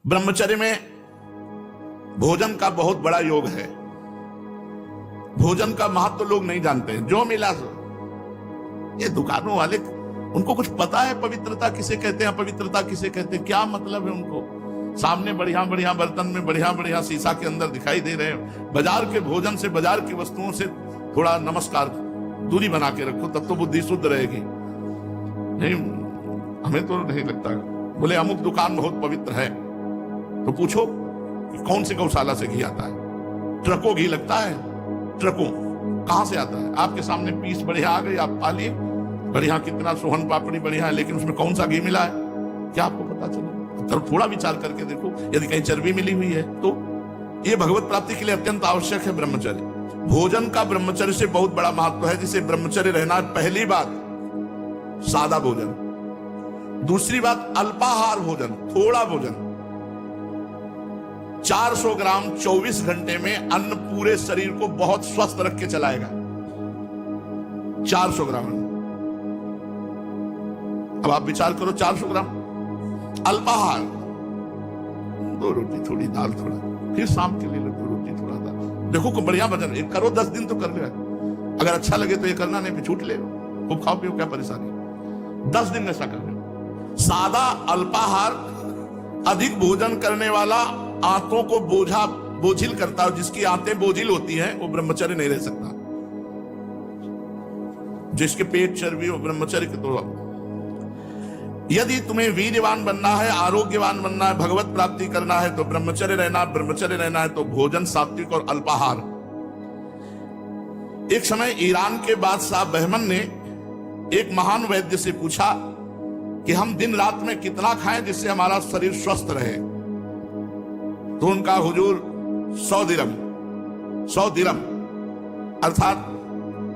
ब्रह्मचर्य में भोजन का बहुत बड़ा योग है। भोजन का महत्व तो लोग नहीं जानते हैं। जो मिला ये दुकानों वाले, उनको कुछ पता है पवित्रता किसे कहते हैं, अपवित्रता किसे कहते हैं, क्या मतलब है उनको? सामने बढ़िया बढ़िया बर्तन में बढ़िया बढ़िया शीशा के अंदर दिखाई दे रहे हैं। बाजार के भोजन से, बाजार की वस्तुओं से थोड़ा नमस्कार, दूरी बना के रखो, तब तो बुद्धि शुद्ध रहेगी। नहीं, हमें तो नहीं लगता। बोले अमुक दुकान बहुत पवित्र है, तो पूछो कि कौन सी गौशाला से घी आता है? ट्रकों घी लगता है, ट्रकों कहां से आता है? आपके सामने पीस बढ़िया आ गई, आप पा लिए बढ़िया, कितना सोहन पापड़ी बढ़िया है, लेकिन उसमें कौन सा घी मिला है क्या आपको पता चले? तो थोड़ा विचार करके देखो, यदि कहीं चर्बी मिली हुई है तो। ये भगवत प्राप्ति के लिए अत्यंत आवश्यक है ब्रह्मचर्य। भोजन का ब्रह्मचर्य से बहुत बड़ा महत्व है। जिसे ब्रह्मचर्य रहना, पहली बात सादा भोजन, दूसरी बात अल्पाहार भोजन, थोड़ा भोजन। 400 ग्राम 24 घंटे में अन्न पूरे शरीर को बहुत स्वस्थ रख के चलाएगा। 400 ग्राम। अब आप विचार करो, 400 ग्राम अल्पाहार, 2 रोटी थोड़ी दाल थोड़ा, फिर शाम के लिए 2 रोटी थोड़ा दाल। देखो को बढ़िया वजन, एक करो 10 दिन तो कर ले। अगर अच्छा लगे तो ये करना, नहीं छूट ले, खूब खाओ पियो, क्या परेशानी। 10 दिन ऐसा कर लो। सादा अल्पाहार अधिक भोजन करने वाला आंतों को बोझिल करता है। जिसकी आंतें बोझिल होती हैं वो ब्रह्मचर्य नहीं रह सकता। जिसके पेट चर्बी हो, ब्रह्मचर्य के तो। यदि तुम्हें वीर्यवान बनना है, आरोग्यवान बनना है, भगवत प्राप्ति करना है, तो ब्रह्मचर्य रहना। ब्रह्मचर्य रहना है तो भोजन सात्विक और अल्पाहार। एक समय ईरान के बादशाह बहमन ने एक महान वैद्य से पूछा कि हम दिन रात में कितना खाएं जिससे हमारा शरीर स्वस्थ रहे। तो उनका हुजूर 100 दिरम अर्थात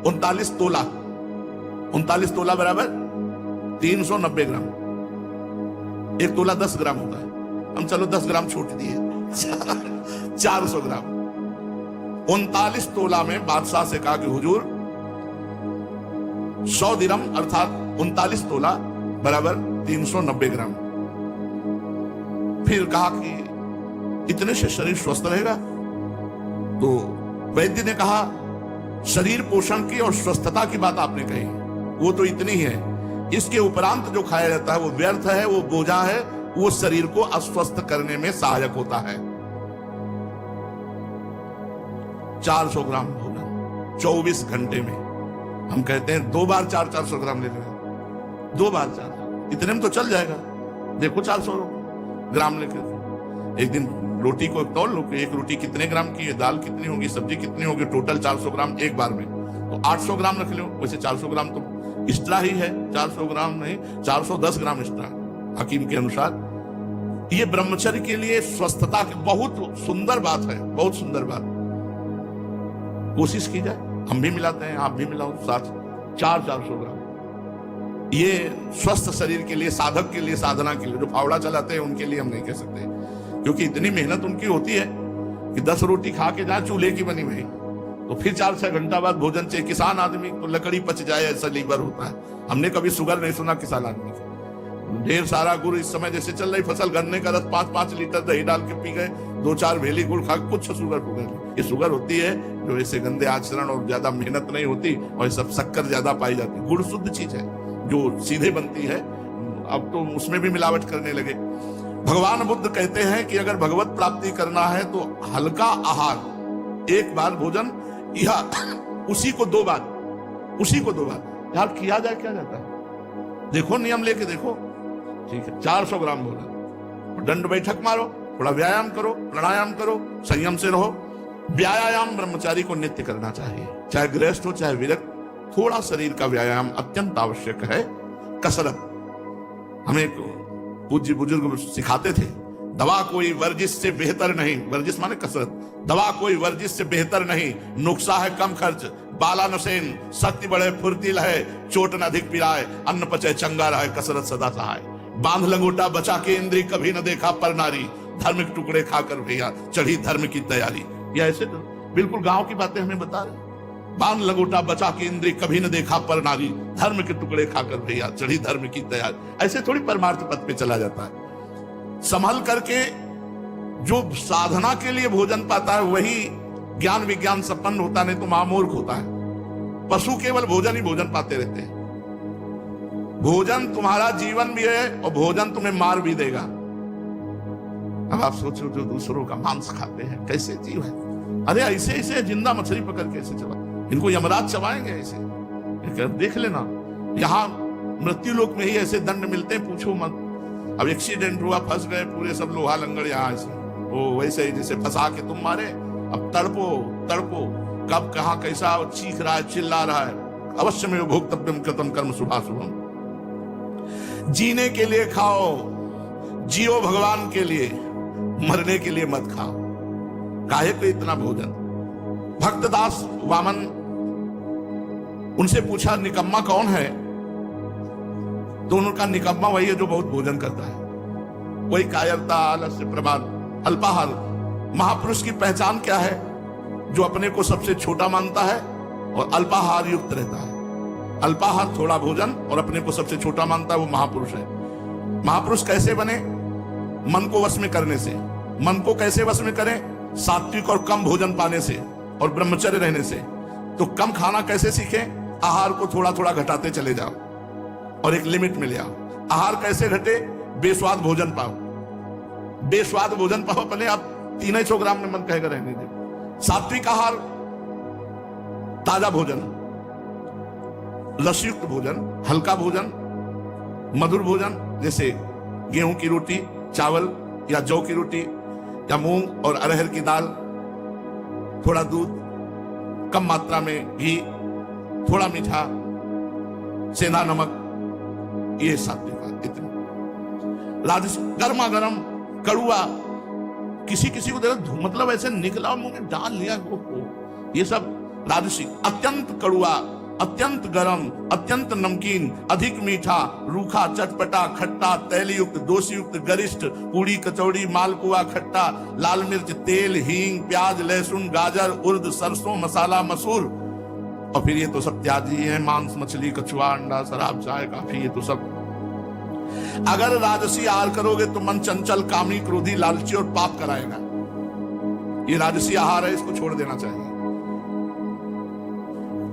39 तोला, 39 तोला बराबर 390 ग्राम। 1 तोला 10 ग्राम होता है, हम चलो 10 ग्राम छोड़ दिए 400 ग्राम। 39 तोला में बादशाह से कहा कि हुजूर 100 दिरम अर्थात 39 तोला बराबर 390 ग्राम। फिर कहा कि इतने से शरीर स्वस्थ रहेगा? तो वैद्य ने कहा, शरीर पोषण की और स्वस्थता की बात आपने कही, वो तो इतनी है। इसके उपरांत जो खाया जाता है वो व्यर्थ है, वो बोझा है, वो शरीर को अस्वस्थ करने में सहायक होता है। 400 ग्राम भोजन 24 घंटे में। हम कहते हैं 2 बार 400 ग्राम ले लें, 2 बार 400, इतने में तो चल जाएगा। देखो 400 ग्राम लेकर एक दिन रोटी को तौल लो, एक रोटी कितने ग्राम की है, दाल कितनी होगी, सब्जी कितनी होगी, टोटल 400 ग्राम एक बार में, तो 800 ग्राम रख लो। वैसे 400 ग्राम तो एक्स्ट्रा ही है, 400 ग्राम नहीं, 410 ग्राम एक्स्ट्रा हकीम के अनुसार। ये ब्रह्मचर्य के लिए स्वस्थता की बहुत सुंदर बात है, बहुत सुंदर बात। कोशिश की जाए, हम भी मिलाते हैं, आप भी मिलाओ साथ 400 ग्राम। ये स्वस्थ शरीर के लिए, साधक के लिए, साधना के लिए, जो फावड़ा चलाते हैं उनके लिए हम नहीं कह सकते, क्योंकि इतनी मेहनत उनकी होती है कि 10 रोटी खा के जाए चूल्हे की बनी हुई, तो फिर 4-6 घंटा बाद भोजन चाहिए। किसान आदमी तो लकड़ी पच जाए ऐसा लीवर होता है। हमने कभी शुगर नहीं सुना किसान आदमी का। ढेर सारा गुड़, इस समय जैसे चल रही फसल, गन्ने का रस 5-5 लीटर दही डाल के पी गए, 2-4 भेली गुड़ खा, कुछ शुगर हो गई। ये शुगर होती है जो ऐसे गंदे आचरण और ज्यादा मेहनत नहीं होती, और सब शक्कर ज्यादा पाई जाती है। गुड़ शुद्ध चीज है जो सीधे बनती है, अब तो उसमें भी मिलावट करने लगे। भगवान बुद्ध कहते हैं कि अगर भगवत प्राप्ति करना है तो हल्का आहार, 1 बार भोजन, या उसी को 2 बार, उसी को 2 बार यार किया जाए, क्या जाता है। देखो नियम लेके देखो, ठीक है। 400 ग्राम भोजन, दंड बैठक मारो, थोड़ा व्यायाम करो, प्राणायाम करो, संयम से रहो। व्यायाम ब्रह्मचारी को नित्य करना चाहिए, चाहे गृहस्थ हो चाहे विरक्त। थोड़ा शरीर का व्यायाम अत्यंत आवश्यक है। कसरत, हमें पूज्य बुजुर्ग सिखाते थे, दवा कोई वर्जिश से बेहतर नहीं, वर्जिश माने कसरत, दवा कोई वर्जिश से बेहतर नहीं, नुक्सा है कम खर्च, बाला नसेन, शक्ति बढ़े फुर्तिल है, चोट न अधिक पिराए, अन्न पचे चंगा रहे, कसरत सदा सहाय। बांध लंगोटा बचा के इंद्री, कभी न देखा पर नारी, धर्म के टुकड़े खाकर भैया चढ़ी धर्म की तैयारी। ये ऐसे तो बिल्कुल गांव की बातें हमें बता रहे। बांध लंगोटा बचा के इंद्री, कभी न देखा पर नारी, धर्म के टुकड़े खाकर भैया चढ़ी धर्म की तैयारी। ऐसे थोड़ी परमार्थ पथ पे चला जाता है। संभल करके जो साधना के लिए भोजन पाता है वही ज्ञान विज्ञान संपन्न होता, नहीं तो महामूर्ख होता है। पशु केवल भोजन ही भोजन पाते रहते हैं। भोजन तुम्हारा जीवन भी है और भोजन तुम्हें मार भी देगा। अब आप सोचो जो दूसरों का मांस खाते हैं कैसे जीव है। अरे ऐसे ऐसे जिंदा मछली पकड़ कैसे चला, इनको यमराज चबाएंगे ऐसे। देख लेना यहाँ मृत्यु लोक में ही ऐसे दंड मिलते हैं, पूछो मत। अब एक्सीडेंट हुआ, फंस गए पूरे सब लोहा लंगड़ यहाँ ऐसे, वो वैसे ही जैसे फंसा के तुम मारे। अब तड़पो तड़पो, कब कहाँ कैसा चीख रहा है, चिल्ला रहा है। अवश्य में भोक्तव्यम कृतं कर्म शुभाशुभम। जीने के लिए खाओ, जियो भगवान के लिए, मरने के लिए मत खाओ। काहे को इतना भोजन। भक्तदास वामन उनसे पूछा निकम्मा कौन है, तो उनका निकम्मा वही है जो बहुत भोजन करता है। वही कायरता, आलस्य, प्रमाद, अल्पाहार। महापुरुष की पहचान क्या है? जो अपने को सबसे छोटा मानता है और अल्पाहार युक्त रहता है। अल्पाहार थोड़ा भोजन और अपने को सबसे छोटा मानता है, वो महापुरुष है। महापुरुष कैसे बने? मन को वश में करने से। मन को कैसे वश में करें? सात्विक और कम भोजन पाने से और ब्रह्मचर्य रहने से। तो कम खाना कैसे सीखें? आहार को थोड़ा थोड़ा घटाते चले जाओ और एक लिमिट में ले आओ। आहार कैसे घटे? बेस्वाद भोजन पाओ। बेस्वाद भोजन पाओ, अपने आप 300 ग्राम में मन कहेगा रहने दे। सात्विक आहार, ताजा भोजन, रसयुक्त भोजन, हल्का भोजन, मधुर भोजन, जैसे गेहूं की रोटी, चावल या जौ की रोटी या मूंग और अरहर की दाल, थोड़ा दूध, कम मात्रा में घी, थोड़ा मीठा, सेंधा नमक, ये सात्विक। इतने राजस गर्मा गर्म कड़ुआ, किसी किसी को देखो मतलब ऐसे निकला मुंह में डाल लिया वो, ये सब राजसिक। अत्यंत कड़ुआ, अत्यंत गरम, अत्यंत नमकीन, अधिक मीठा, रूखा, चटपटा, खट्टा, तैलयुक्त, दोषयुक्त, गरिष्ठ, पूड़ी, कचौड़ी, मालपुआ, खट्टा, लाल मिर्च, तेल, हींग, प्याज, लहसुन, गाजर, उर्द, सरसों, मसाला, मसूर। और फिर ये तो सब त्याजी है, मांस, मछली, कछुआ, अंडा, शराब, चाय, काफी, ये तो सब। अगर राजसी आहार करोगे तो मन चंचल, कामी, क्रोधी, लालची और पाप कराएगा। ये राजसी आहार है, इसको छोड़ देना चाहिए।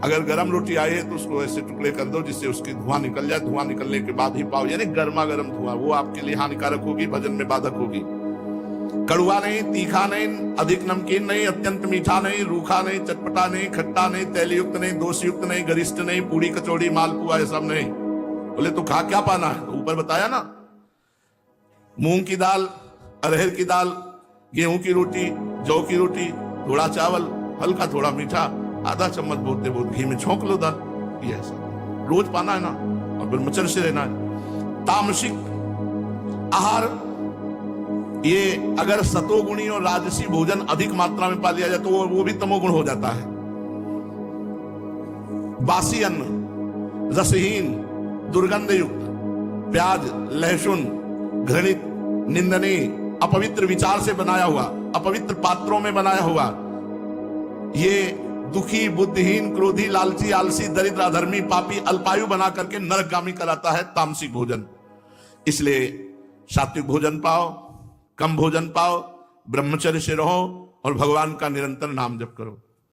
अगर गरम रोटी आई है तो उसको ऐसे टुकड़े कर दो जिससे उसकी धुआं निकल जाए। धुआं निकलने के बाद ही पाओ, यानी गर्मा गर्म धुआं, वो आपके लिए हानिकारक होगी, भजन में बाधक होगी। कड़ुआ नहीं, तीखा नहीं, अधिक नमकीन नहीं, अत्यंत मीठा नहीं, रूखा नहीं, चटपटा नहीं, खट्टा नहीं, तैलयुक्त नहीं, दोषयुक्त नहीं, गरिष्ठ नहीं, पूड़ी, कचौड़ी, मालपुआ, ये सब नहीं। बोले तो खा क्या पाना है? तो ऊपर बताया ना, मूंग की दाल, अरहर की दाल, गेहूं की रोटी, जौ की रोटी, थोड़ा चावल, हल्का थोड़ा मीठा, आधा चम्मच बोलते बोलते घी में छोंक लो दाल। ये ऐसा रोज पाना है ना, और ब्रह्मचर्य से रहना है। तामसिक आहार, ये अगर सतोगुणी और राजसी भोजन अधिक मात्रा में पा लिया जाए तो वो भी तमोगुण हो जाता है। बासी अन्न, रसहीन, दुर्गंध युक्त, प्याज, लहसुन, घृणित, निंदनीय, अपवित्र विचार से बनाया हुआ, अपवित्र पात्रों में बनाया हुआ, ये दुखी, बुद्धिहीन, क्रोधी, लालची, आलसी, दरिद्र, अधर्मी, पापी, अल्पायु बना करके नरकगामी कराता है तामसिक भोजन। इसलिए सात्विक भोजन पाओ, कम भोजन पाओ, ब्रह्मचर्य से रहो और भगवान का निरंतर नाम जप करो।